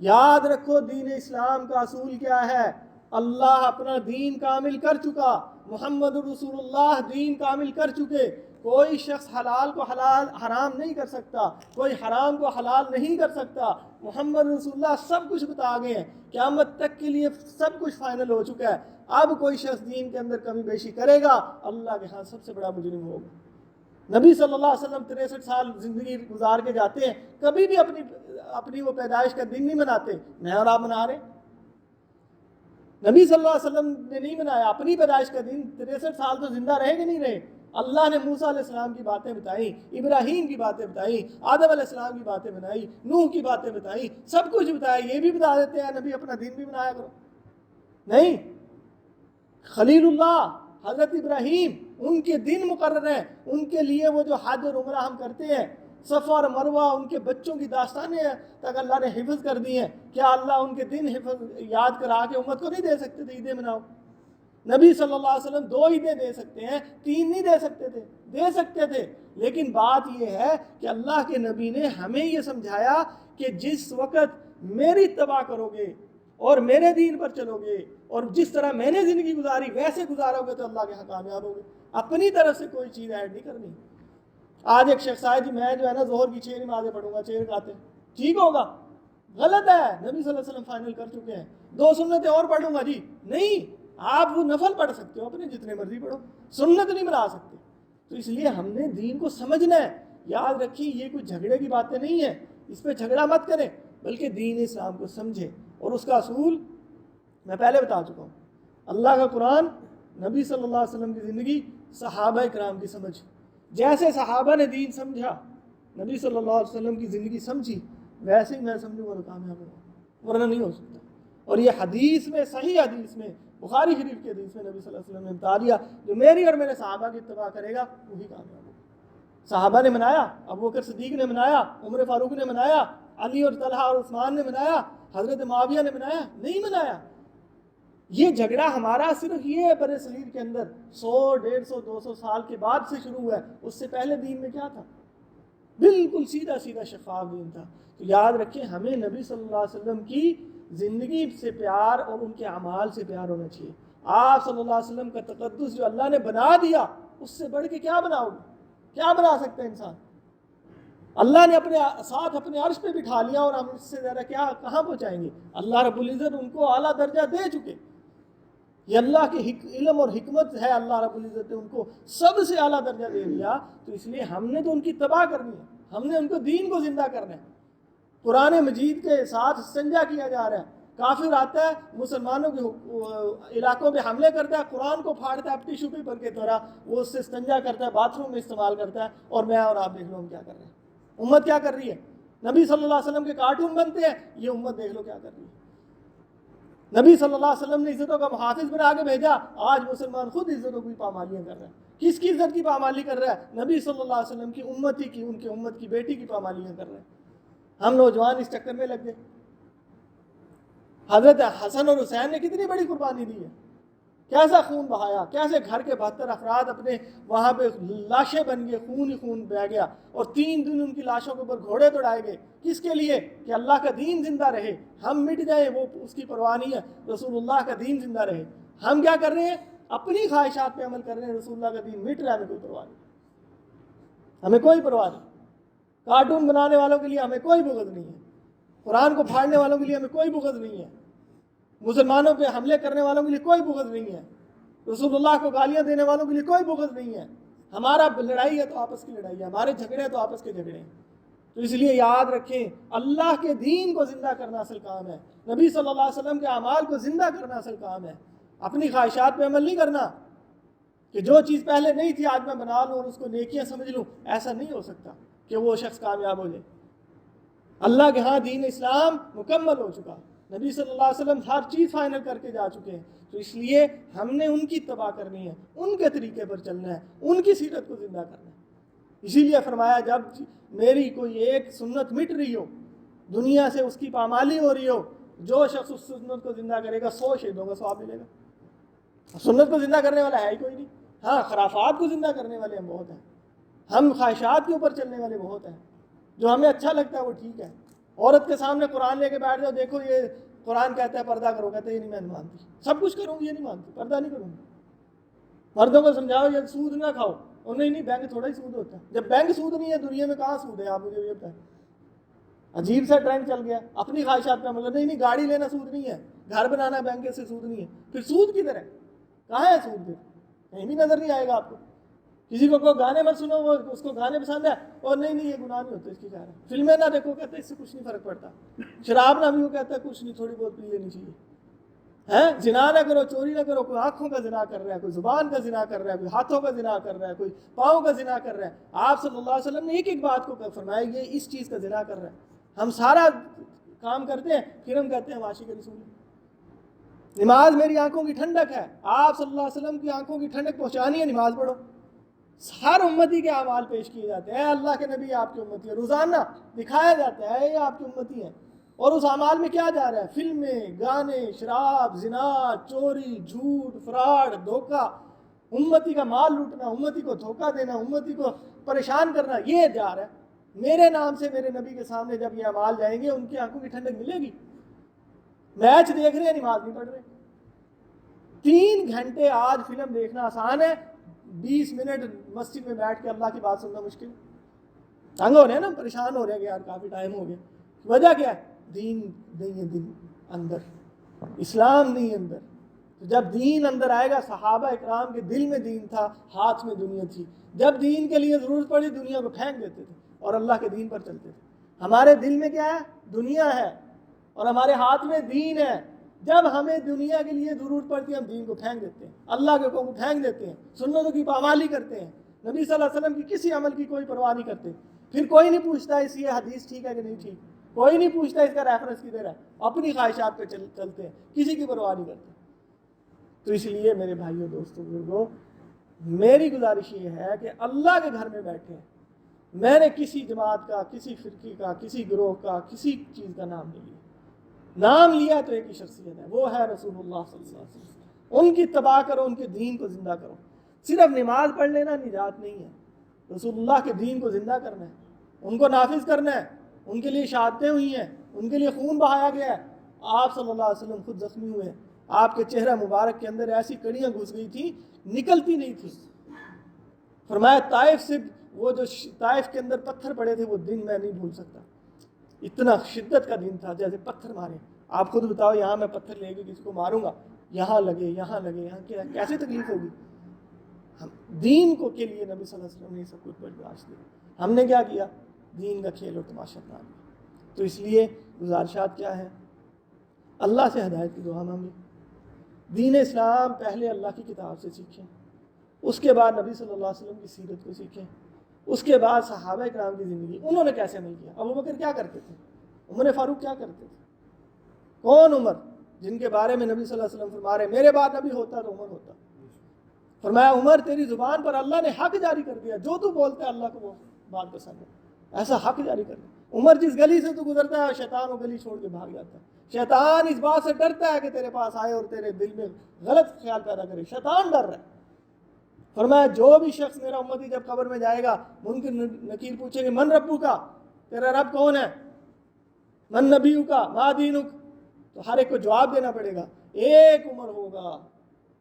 [SPEAKER 1] یاد رکھو دین اسلام کا اصول کیا ہے؟ اللہ اپنا دین کامل کر چکا، محمد رسول اللہ دین کامل کر چکے۔ کوئی شخص حلال کو حلال حرام نہیں کر سکتا، کوئی حرام کو حلال نہیں کر سکتا۔ محمد رسول اللہ سب کچھ بتا گئے ہیں، قیامت تک کے لیے سب کچھ فائنل ہو چکا ہے۔ اب کوئی شخص دین کے اندر کمی بیشی کرے گا، اللہ کے ہاں سب سے بڑا مجرم ہوگا۔ نبی صلی اللہ علیہ وسلم 63 سال زندگی گزار کے جاتے ہیں، کبھی بھی اپنی وہ پیدائش کا دن نہیں مناتے، میں اور آپ منا رہے ہیں۔ نبی صلی اللہ علیہ وسلم نے نہیں منایا اپنی پیدائش کا دن۔ 63 سال تو زندہ رہے کہ نہیں رہے؟ اللہ نے موسیٰ علیہ السلام کی باتیں بتائیں، ابراہیم کی باتیں بتائیں، آدم علیہ السلام کی باتیں بتائیں، نوح کی باتیں بتائیں، سب کچھ بتایا۔ یہ بھی بتا دیتے ہیں نبی اپنا دین بھی منایا کرو؟ نہیں۔ خلیل اللہ حضرت ابراہیم، ان کے دن مقرر ہیں، ان کے لیے وہ جو حج اور عمرہ ہم کرتے ہیں، صفا اور مروہ، ان کے بچوں کی داستانیں تک اللہ نے حفظ کر دی ہیں۔ کیا اللہ ان کے دن حفظ یاد کرا کے امت کو نہیں دے سکتے تھے؟ عیدیں مناؤ۔ نبی صلی اللہ علیہ وسلم 2 عیدیں دے سکتے ہیں، 3 نہیں دے سکتے تھے؟ دے سکتے تھے، لیکن بات یہ ہے کہ اللہ کے نبی نے ہمیں یہ سمجھایا کہ جس وقت میری اتباع کرو گے اور میرے دین پر چلو گے اور جس طرح میں نے زندگی گزاری ویسے گزارو گے تو اللہ کے ہاں کامیاب ہوگے۔ اپنی طرف سے کوئی چیز ایڈ نہیں کرنی۔ آج ایک شخص آئے، جی میں جو ہے نا ظہر کی 6 نمازیں پڑھوں گا 6 رکعتیں، ٹھیک ہوگا؟ غلط ہے۔ نبی صلی اللہ علیہ وسلم فائنل کر چکے ہیں 2 سنتیں اور پڑھوں گا، جی نہیں، آپ وہ نفل پڑھ سکتے ہو، اپنے جتنے مرضی پڑھو، سنت نہیں بنا سکتے۔ تو اس لیے ہم نے دین کو سمجھنا ہے۔ یاد رکھیے یہ کوئی جھگڑے کی باتیں نہیں ہیں، اس پہ جھگڑا مت کریں، بلکہ دین اسلام کو سمجھیں اور اس کا اصول میں پہلے بتا چکا ہوں۔ اللہ کا قرآن، نبی صلی اللہ علیہ وسلم کی زندگی، صحابہ کرام کی سمجھ۔ جیسے صحابہ نے دین سمجھا، نبی صلی اللہ علیہ وسلم کی زندگی سمجھی، ویسے ہی میں سمجھوں گا تو کامیاب ہوگا، ورنہ نہیں ہو سکتا۔ اور یہ حدیث میں، صحیح حدیث میں، بخاری شریف کی حدیث میں نبی صلی اللہ علیہ وسلم نے بتا دیا، جو میری اور میرے صحابہ کی اتباع کرے گا وہی کامیاب ہوگا۔ صحابہ نے منایا، ابوبکر صدیق نے منایا، عمر فاروق نے منایا، علی اور طلحہ اور عثمان نے منایا، حضرت معاویہ نے منایا؟ نہیں منایا۔ یہ جھگڑا ہمارا صرف یہ ہے برِ صغیر کے اندر 100، 150، 200 سال کے بعد سے شروع ہوا ہے۔ اس سے پہلے دین میں کیا تھا؟ بالکل سیدھا سیدھا شفاف دین تھا۔ تو یاد رکھیں ہمیں نبی صلی اللہ علیہ وسلم کی زندگی سے پیار اور ان کے اعمال سے پیار ہونا چاہیے۔ آپ صلی اللہ علیہ وسلم کا تقدس جو اللہ نے بنا دیا، اس سے بڑھ کے کیا بناؤ گے؟ کیا بنا سکتا ہے انسان؟ اللہ نے اپنے ساتھ اپنے عرش پہ بٹھا لیا، اور ہم اس سے زیادہ کیا کہاں پہنچائیں گے؟ اللہ رب العزت ان کو اعلیٰ درجہ دے چکے۔ یہ اللہ کے علم اور حکمت ہے، اللہ رب العزت نے ان کو سب سے اعلیٰ درجہ دے دیا۔ تو اس لیے ہم نے تو ان کی اتباع کرنی ہے، ہم نے ان کو دین کو زندہ کرنا ہے۔ قرآن مجید کے ساتھ استنجا کیا جا رہا ہے۔ کافر آتا ہے مسلمانوں کے علاقوں پہ حملے کرتا ہے، قرآن کو پھاڑتا ہے ٹیشو پیپر کے طرح، وہ اس سے استنجا کرتا ہے، باتھ روم میں استعمال کرتا ہے، اور میں اور آپ دیکھ لو ہم کیا کر رہے ہیں۔ امت کیا کر رہی ہے؟ نبی صلی اللہ علیہ وسلم کے کارٹون بنتے ہیں، یہ امت دیکھ لو کیا کر رہی ہے۔ نبی صلی اللہ علیہ وسلم نے عزتوں کا محافظ بنا کے بھیجا، آج مسلمان خود عزتوں کی پامالیاں کر رہے ہیں۔ کس کی عزت کی پامالی کر رہا ہے؟ نبی صلی اللہ علیہ وسلم کی امتی کی، ان کی امت کی بیٹی کی پامالیاں کر رہے ہیں۔ ہم نوجوان اس چکر میں لگ گئے۔ حضرت حسن اور حسین نے کتنی بڑی قربانی دی ہے، کیسا خون بہایا، کیسے گھر کے 72 افراد اپنے وہاں پہ لاشیں بن گئے، خون ہی خون بہ گیا، اور 3 دن ان کی لاشوں کے اوپر گھوڑے دوڑائے گئے۔ کس کے لیے؟ کہ اللہ کا دین زندہ رہے، ہم مٹ جائیں وہ اس کی پرواہ نہیں ہے، رسول اللہ کا دین زندہ رہے۔ ہم کیا کر رہے ہیں؟ اپنی خواہشات پہ عمل کر رہے ہیں، رسول اللہ کا دین مٹ رہا ہے، ہمیں کوئی پرواہ نہیں، ہمیں کوئی پرواہ نہیں۔ کارٹون بنانے والوں کے لیے ہمیں کوئی بغض نہیں ہے، قرآن کو پھاڑنے والوں کے لیے ہمیں کوئی بغض نہیں ہے، مسلمانوں پہ حملے کرنے والوں کے لیے کوئی بغض نہیں ہے، رسول اللہ کو گالیاں دینے والوں کے لیے کوئی بغض نہیں ہے۔ ہمارا لڑائی ہے تو آپس کی لڑائی ہے، ہمارے جھگڑے ہیں تو آپس کے جھگڑے ہیں۔ تو اس لیے یاد رکھیں اللہ کے دین کو زندہ کرنا اصل کام ہے، نبی صلی اللہ علیہ وسلم کے اعمال کو زندہ کرنا اصل کام ہے، اپنی خواہشات پہ عمل نہیں کرنا کہ جو چیز پہلے نہیں تھی آج میں بنا لوں اور اس کو نیکیاں سمجھ لوں. ایسا نہیں ہو سکتا کہ وہ شخص کامیاب ہو جائے. اللہ کے ہاں دین اسلام مکمل ہو چکا، نبی صلی اللہ علیہ وسلم ہر چیز فائنل کر کے جا چکے ہیں. تو اس لیے ہم نے ان کی اتباع کرنی ہے، ان کے طریقے پر چلنا ہے، ان کی سیرت کو زندہ کرنا ہے. اسی لیے فرمایا جب میری کوئی ایک سنت مٹ رہی ہو، دنیا سے اس کی پامالی ہو رہی ہو، جو شخص اس سنت کو زندہ کرے گا 100 شہیدوں کا ثواب ملے گا. سنت کو زندہ کرنے والا ہے ہی کوئی نہیں. ہاں خرافات کو زندہ کرنے والے ہم بہت ہیں، ہم خواہشات کے اوپر چلنے والے بہت ہیں، جو ہمیں اچھا لگتا ہے وہ ٹھیک ہے. عورت کے سامنے قرآن لے کے بیٹھ جاؤ، دیکھو یہ قرآن کہتا ہے پردہ کرو، کہتے ہیں یہ نہیں میں نہیں مانتی، سب کچھ کروں گی یہ نہیں مانتی، پردہ نہیں کروں گی. مردوں کو سمجھاؤ یہ سود نہ کھاؤ، اور نہیں بینک تھوڑا ہی سود ہوتا ہے. جب بینک سود نہیں ہے دنیا میں کہاں سود ہے؟ آپ مجھے یہ بتائیں. عجیب سا ٹرینڈ چل گیا اپنی خواہشات پہ عمل. نہیں گاڑی لینا سود نہیں ہے، گھر بنانا بینک سے سود نہیں ہے. پھر سود کدھر ہے؟ کہاں ہے سود؟ پھر کہیں بھی نظر نہیں آئے گا آپ کو. کسی کو گانے مت سنو، وہ اس کو گانے پسند ہے اور نہیں یہ گناہ نہیں ہوتا اس کی کہہ رہا ہے. فلمیں نہ دیکھو، کہتے ہیں اس سے کچھ نہیں فرق پڑتا. شراب نہ بھی وہ کہتا ہے کچھ نہیں، تھوڑی بہت پی لینی چاہیے. زنا نہ کرو، چوری نہ کرو، کوئی آنکھوں کا زنا کر رہا ہے، کوئی زبان کا زنا کر رہا ہے، کوئی ہاتھوں کا زنا کر رہا ہے، کوئی پاؤں کا زنا کر رہا ہے. آپ صلی اللہ علیہ وسلم نے ایک ایک بات کو فرمایا یہ اس چیز کا زنا کر رہا ہے. ہم سارا کام کرتے ہیں پھر ہم کہتے ہیں عاشق رسول. نماز میری آنکھوں کی ٹھنڈک ہے، آپ صلی اللہ علیہ وسلم کی آنکھوں کی ٹھنڈک پہنچانی ہے، نماز پڑھو. ہر امتی کے اعمال پیش کیے جاتے ہیں، اللہ کے نبی آپ کی امتی ہے، روزانہ دکھایا جاتا ہے یہ آپ کی امتی ہے. اور اس اعمال میں کیا جا رہا ہے؟ فلمیں، گانے، شراب، زنا، چوری، جھوٹ، فراڈ، دھوکہ، امتی کا مال لوٹنا، امتی کو دھوکہ دینا، امتی کو پریشان کرنا، یہ جا رہا ہے. میرے نام سے میرے نبی کے سامنے جب یہ اعمال جائیں گے ان کی آنکھوں کی ٹھنڈک ملے گی. میچ دیکھ رہے ہیں، نماز نہیں پڑھ رہے. 3 گھنٹے آج فلم دیکھنا آسان ہے، 20 منٹ مسجد میں بیٹھ کے اللہ کی بات سننا مشکل. تنگ ہو رہے ہیں نا، پریشان ہو رہے ہیں کہ یار کافی ٹائم ہو گیا. وجہ کیا ہے؟ دین نہیں ہے دل اندر، اسلام نہیں ہے اندر. تو جب دین اندر آئے گا، صحابہ اکرام کے دل میں دین تھا، ہاتھ میں دنیا تھی. جب دین کے لیے ضرورت پڑی دنیا کو پھینک دیتے تھے اور اللہ کے دین پر چلتے تھے. ہمارے دل میں کیا ہے؟ دنیا ہے، اور ہمارے ہاتھ میں دین ہے. جب ہمیں دنیا کے لیے ضرورت پڑتی ہے ہم دین کو پھینک دیتے ہیں، اللہ کے حکم کو پھینک دیتے ہیں، سنتوں کی پامالی کرتے ہیں، نبی صلی اللہ علیہ وسلم کی کسی عمل کی کوئی پرواہ نہیں کرتے. پھر کوئی نہیں پوچھتا اس یہ حدیث ٹھیک ہے کہ نہیں ٹھیک، کوئی نہیں پوچھتا اس کا ریفرنس کدھر ہے، اپنی خواہشات پہ چلتے ہیں، کسی کی پرواہ نہیں کرتے. تو اس لیے میرے بھائیوں، دوستوں، بزرگوں، میری گزارش یہ ہے کہ اللہ کے گھر میں بیٹھے. میں نے کسی جماعت کا، کسی فرقے کا، کسی گروہ کا، کسی چیز کا نام نہیں لیا. نام لیا تو ایک ہی شخصیت ہے، وہ ہے رسول اللہ صلی اللہ علیہ وسلم. ان کی اتباع کرو، ان کے دین کو زندہ کرو. صرف نماز پڑھ لینا نجات نہیں ہے، رسول اللہ کے دین کو زندہ کرنا ہے، ان کو نافذ کرنا ہے. ان کے لیے شہادتیں ہوئی ہیں، ان کے لیے خون بہایا گیا ہے. آپ صلی اللہ علیہ وسلم خود زخمی ہوئے ہیں، آپ کے چہرہ مبارک کے اندر ایسی کڑیاں گھس گئی تھیں نکلتی نہیں تھی. فرمایا طائف سے وہ جو طائف کے اندر پتھر پڑے تھے وہ دن میں نہیں بھول سکتا. اتنا شدت کا دن تھا، جیسے پتھر مارے. آپ خود بتاؤ، یہاں میں پتھر لے کے کسی کو ماروں گا، یہاں لگے، یہاں لگے، یہاں کیسے تکلیف ہوگی. ہم دین کو کے لیے نبی صلی اللہ علیہ وسلم نے سب کچھ برداشت کیا. ہم نے کیا کیا؟ دین کا کھیل اور تماشا بنا لیا. تو اس لیے گزارشات کیا ہے؟ اللہ سے ہدایت کی دعا مانگیں. دین اسلام پہلے اللہ کی کتاب سے سیکھیں، اس کے بعد نبی صلی اللہ علیہ وسلم کی سیرت کو سیکھیں، اس کے بعد صحابہ کرام کی زندگی، انہوں نے کیسے عمل کیا. ابو بکر کیا کرتے تھے؟ عمر فاروق کیا کرتے تھے؟ کون عمر جن کے بارے میں نبی صلی اللہ علیہ وسلم فرما رہے میرے بعد نبی ہوتا تو عمر ہوتا. فرمایا عمر تیری زبان پر اللہ نے حق جاری کر دیا، جو تو بولتا ہے اللہ کو وہ بات پسند ہے، ایسا حق جاری کر دیا. عمر جس گلی سے تو گزرتا ہے شیطان وہ گلی چھوڑ کے بھاگ جاتا ہے. شیطان اس بات سے ڈرتا ہے کہ تیرے پاس آئے اور تیرے دل میں غلط خیال پیدا کرے. شیطان ڈر رہا ہے. فرمایا جو بھی شخص میرا امتی جب قبر میں جائے گا، منکر نکیر پوچھیں گے من ربو کا، تیرا رب کون ہے، من نبیو کا، ما دینک، تو ہر ایک کو جواب دینا پڑے گا. ایک عمر ہوگا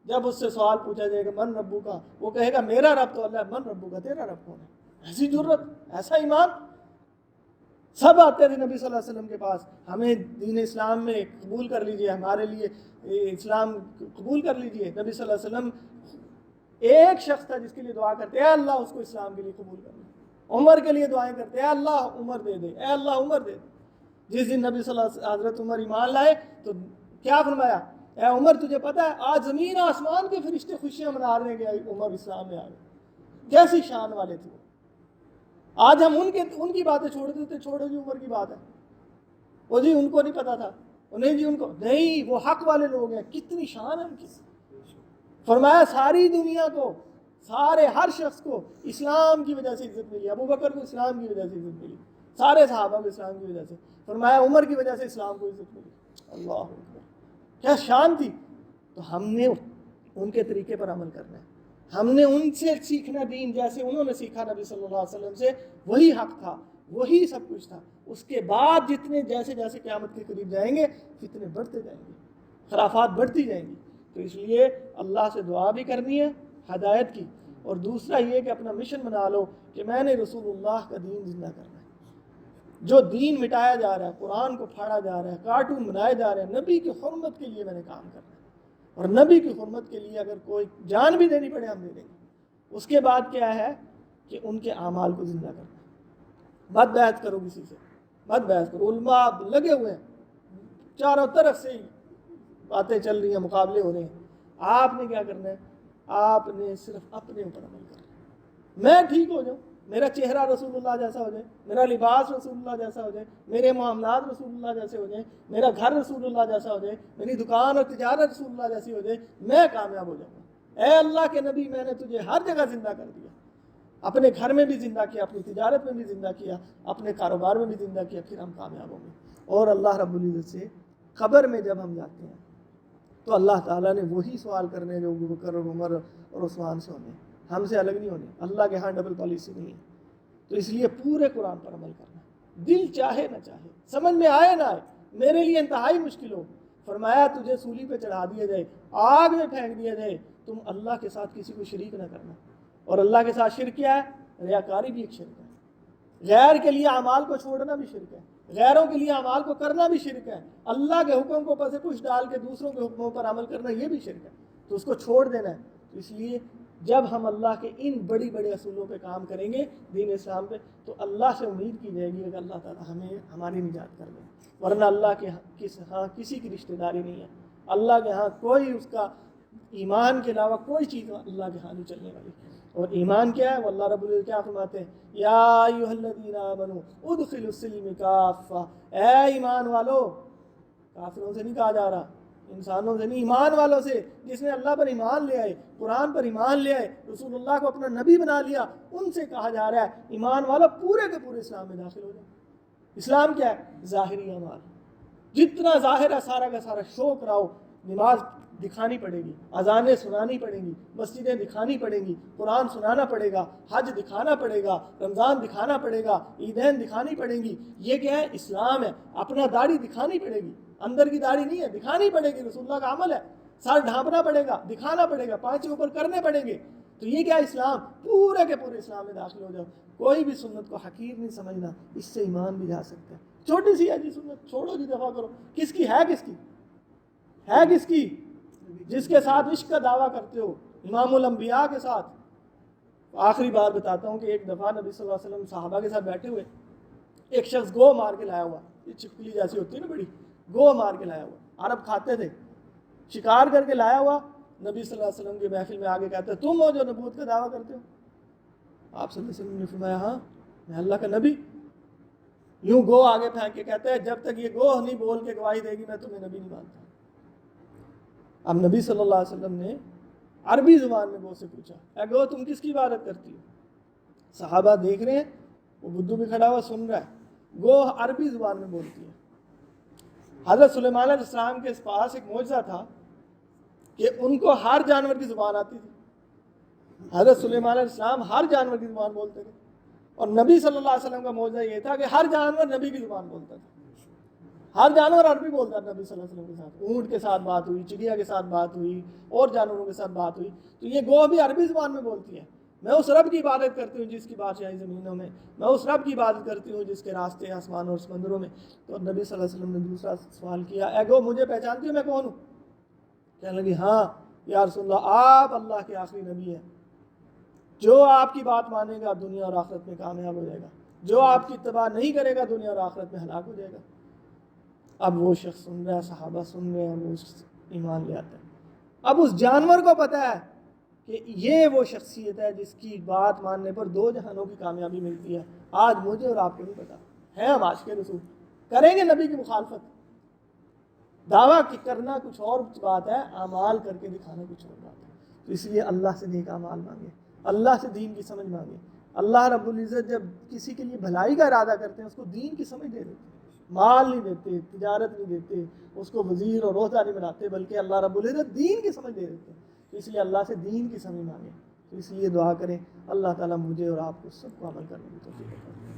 [SPEAKER 1] جب اس سے سوال پوچھا جائے گا من ربو کا، وہ کہے گا میرا رب تو اللہ ہے، من ربو کا، تیرا رب کون ہے. ایسی جرت، ایسا ایمان. سب آتے تھے نبی صلی اللہ علیہ وسلم کے پاس، ہمیں دین اسلام میں قبول کر لیجئے، ہمارے لیے اسلام قبول کر لیجئے. نبی صلی اللہ علیہ وسلم ایک شخص تھا جس کے لیے دعا کرتے اے اللہ اس کو اسلام کے لیے قبول کرنا، عمر کے لیے دعائیں کرتے ہیں، اے اللہ عمر دے دے، اے اللہ عمر دے دے۔ جس دن نبی صلی اللہ علیہ وسلم حضرت عمر ایمان لائے تو کیا فرمایا؟ اے عمر تجھے پتہ ہے آج زمین آسمان کے فرشتے خوشیاں منا رہے ہیں کہ عمر اسلام میں آ گئے۔ کیسی شان والے تھے۔ آج ہم ان کی باتیں چھوڑ دیتے، چھوڑو جی عمر کی بات ہے، وہ جی ان کو نہیں پتا تھا، نہیں جی ان کو نہیں، وہ حق والے لوگ ہیں، کتنی شان ہے ان کی۔ فرمایا ساری دنیا کو، سارے ہر شخص کو اسلام کی وجہ سے عزت ملی، ابو بکر کو اسلام کی وجہ سے عزت ملی، سارے صحابہ کو اسلام کی وجہ سے، فرمایا عمر کی وجہ سے اسلام کو عزت ملی۔ اللہ اکبر، کیا شان تھی۔ تو ہم نے ان کے طریقے پر عمل کرنا ہے، ہم نے ان سے سیکھنا دین جیسے انہوں نے سیکھا نبی صلی اللہ علیہ وسلم سے، وہی حق تھا، وہی سب کچھ تھا۔ اس کے بعد جتنے جیسے جیسے قیامت کے قریب جائیں گے فتنے بڑھتے جائیں گے، خرافات بڑھتی جائیں گی۔ تو اس لیے اللہ سے دعا بھی کرنی ہے ہدایت کی، اور دوسرا یہ کہ اپنا مشن بنا لو کہ میں نے رسول اللہ کا دین زندہ کرنا ہے۔ جو دین مٹایا جا رہا ہے، قرآن کو پھاڑا جا رہا ہے، کارٹون بنائے جا رہے ہیں، نبی کی حرمت کے لیے میں نے کام کرنا ہے، اور نبی کی حرمت کے لیے اگر کوئی جان بھی دینی پڑے ہم دے دیں گے۔ اس کے بعد کیا ہے کہ ان کے اعمال کو زندہ کرنا ہے۔ مت بحث کرو کسی سے، مت بحث کرو، علماء لگے ہوئے ہیں، چاروں طرف سے ہی باتیں چل رہی ہیں، مقابلے ہو رہے ہیں۔ آپ نے کیا کرنا ہے؟ آپ نے صرف اپنے اوپر عمل کرنا ہے۔ میں ٹھیک ہو جاؤں، میرا چہرہ رسول اللہ جیسا ہو جائے، میرا لباس رسول اللہ جیسا ہو جائے، میرے معاملات رسول اللہ جیسے ہو جائیں، میرا گھر رسول اللہ جیسا ہو جائے، میری دکان اور تجارت رسول اللہ جیسی ہو جائے، میں کامیاب ہو جاؤں گا۔ اے اللہ کے نبی، میں نے تجھے ہر جگہ زندہ کر دیا، اپنے گھر میں بھی زندہ کیا، اپنی تجارت میں بھی زندہ کیا، اپنے کاروبار میں بھی زندہ کیا، پھر ہم کامیاب ہوں گے۔ اور اللہ رب العزت سے قبر میں جب ہم جاتے ہیں تو اللہ تعالیٰ نے وہی سوال کرنے جو ابو بکر اور عمر اور عثمان سے ہونے، ہم سے الگ نہیں ہونے۔ اللہ کے ہاں ڈبل پالیسی نہیں ہے۔ تو اس لیے پورے قرآن پر عمل کرنا، دل چاہے نہ چاہے، سمجھ میں آئے نہ آئے، میرے لیے انتہائی مشکل ہو، فرمایا تجھے سولی پہ چڑھا دیا جائے، آگ میں پھینک دیا جائے، تم اللہ کے ساتھ کسی کو شریک نہ کرنا۔ اور اللہ کے ساتھ شرک کیا ہے؟ ریاکاری بھی ایک شرک ہے، غیر کے لیے اعمال کو چھوڑنا بھی شرک ہے، غیروں کے لیے اعمال کو کرنا بھی شرک ہے، اللہ کے حکم کو پس پش ڈال کے دوسروں کے حکموں پر عمل کرنا یہ بھی شرک ہے، تو اس کو چھوڑ دینا ہے۔ تو اس لیے جب ہم اللہ کے ان بڑی بڑے اصولوں پہ کام کریں گے دین اسلام پہ، تو اللہ سے امید کی جائے گی کہ اللہ تعالیٰ ہمیں ہماری نجات کر دے، ورنہ اللہ کے ہاں کسی کی رشتہ داری نہیں ہے، اللہ کے ہاں کوئی اس کا ایمان کے علاوہ کوئی چیز اللہ کے ہاں نہیں چلنے والی۔ اور ایمان کیا ہے؟ وہ اللہ رب العزت کیا فرماتے ہیں؟ یا ایھا الذین آمنوا ادخلوا السلم کافہ، اے ایمان والو، کافروں سے نہیں کہا جا رہا، انسانوں سے نہیں، ایمان والوں سے، جس نے اللہ پر ایمان لے آئے، قرآن پر ایمان لے آئے، رسول اللہ کو اپنا نبی بنا لیا، ان سے کہا جا رہا ہے ایمان والو پورے کے پورے اسلام میں داخل ہو جائے۔ اسلام کیا ہے؟ ظاہری اعمال، جتنا ظاہر ہے سارا کا سارا شو کراؤ، نماز دکھانی پڑے گی، اذانیں سنانی پڑیں گی، مسجدیں دکھانی پڑیں گی، قرآن سنانا پڑے گا، حج دکھانا پڑے گا، رمضان دکھانا پڑے گا، عیدین دکھانی پڑیں گی۔ یہ کیا ہے؟ اسلام ہے۔ اپنا داڑھی دکھانی پڑے گی، اندر کی داڑھی نہیں ہے، دکھانی پڑے گی، رسول اللہ کا عمل ہے۔ سر ڈھانپنا پڑے گا، دکھانا پڑے گا، پانچ اوپر کرنے پڑیں گے۔ تو یہ کیا اسلام؟ پورے کے پورے اسلام میں داخل ہو جاؤ۔ کوئی بھی سنت کو حقیر نہیں سمجھنا، اس سے ایمان بھی جا سکتا ہے۔ چھوٹی سی ہے جی سنت، چھوڑو جی، دفاع کرو، کس کی ہے؟ کس کی ہے؟ کس کی؟ جس کے ساتھ عشق کا دعویٰ کرتے ہو، امام الانبیاء کے ساتھ۔ آخری بات بتاتا ہوں کہ ایک دفعہ نبی صلی اللہ علیہ وسلم صحابہ کے ساتھ بیٹھے ہوئے، ایک شخص گو مار کے لایا ہوا، یہ چپکلی جیسی ہوتی ہے نا بڑی، گو مار کے لایا ہوا، عرب کھاتے تھے، شکار کر کے لایا ہوا، نبی صلی اللہ علیہ وسلم کے محفل میں آگے کہتے ہیں تم ہو جو نبوت کا دعویٰ کرتے ہو؟ آپ صلی اللہ علیہ وسلم نے فرمایا ہاں میں اللہ کا نبی۔ یوں گو آگے پھینک کے کہتے ہیں جب تک یہ گو نہیں بول کے گواہی دے گی میں تمہیں نبی نہیں مانتا۔ اب نبی صلی اللہ علیہ وسلم نے عربی زبان میں گو سے پوچھا، اے گو تم کس کی عبادت کرتی ہو؟ صحابہ دیکھ رہے ہیں، وہ بدھو بھی کھڑا ہوا سن رہا ہے، گو عربی زبان میں بولتی ہے۔ حضرت سلیمان علیہ السلام کے پاس ایک معجزہ تھا کہ ان کو ہر جانور کی زبان آتی تھی۔ حضرت سلیمان علیہ السلام ہر جانور کی زبان بولتے تھے، اور نبی صلی اللہ علیہ وسلم کا معجزہ یہ تھا کہ ہر جانور نبی کی زبان بولتا تھا، ہر جانور عربی بولتا تھا نبی صلی اللہ علیہ وسلم کے ساتھ۔ اونٹ کے ساتھ بات ہوئی، چڑیا کے ساتھ بات ہوئی، اور جانوروں کے ساتھ بات ہوئی، تو یہ گو بھی عربی زبان میں بولتی ہے۔ میں اس رب کی عبادت کرتی ہوں جس کی بادشاہی زمینوں میں، میں اس رب کی عبادت کرتی ہوں جس کے راستے آسمان اور سمندروں میں۔ تو نبی صلی اللہ علیہ وسلم نے دوسرا سوال کیا، اے گو مجھے پہچانتی ہو میں کون ہوں؟ کہنے لگی ہاں یا رسول اللہ آپ اللہ کے آخری نبی ہیں۔ جو آپ کی بات مانے گا دنیا اور آخرت میں کامیاب ہو جائے گا، جو آپ کی اتباع نہیں کرے گا دنیا اور آخرت میں ہلاک ہو جائے گا۔ اب وہ شخص سن رہا ہے، صحابہ سن رہے ہیں، وہ ایمان لے آتا ہے۔ اب اس جانور کو پتہ ہے کہ یہ وہ شخصیت ہے جس کی بات ماننے پر 2 جہانوں کی کامیابی ملتی ہے۔ آج مجھے اور آپ کو نہیں پتا ہے، ہم عاشق رسول کریں گے نبی کی مخالفت، دعویٰ کرنا کچھ اور بات ہے، اعمال کر کے دکھانا کچھ اور بات ہے۔ تو اس لیے اللہ سے نیک اعمال مانگے، اللہ سے دین کی سمجھ مانگے۔ اللہ رب العزت جب کسی کے لیے بھلائی کا ارادہ کرتے ہیں اس کو دین کی سمجھ دے دیتے ہیں، مال نہیں دیتے، تجارت نہیں دیتے، اس کو وزیر اور عہدہ نہیں بناتے، بلکہ اللہ رب العزت دین کی سمجھ دے دیتے ہیں۔ تو اس لیے اللہ سے دین کی سمجھ مانگے۔ تو اس لیے دعا کریں اللہ تعالیٰ مجھے اور آپ کو سب کو عمل کرنے کی توفیق عطا فرمائے۔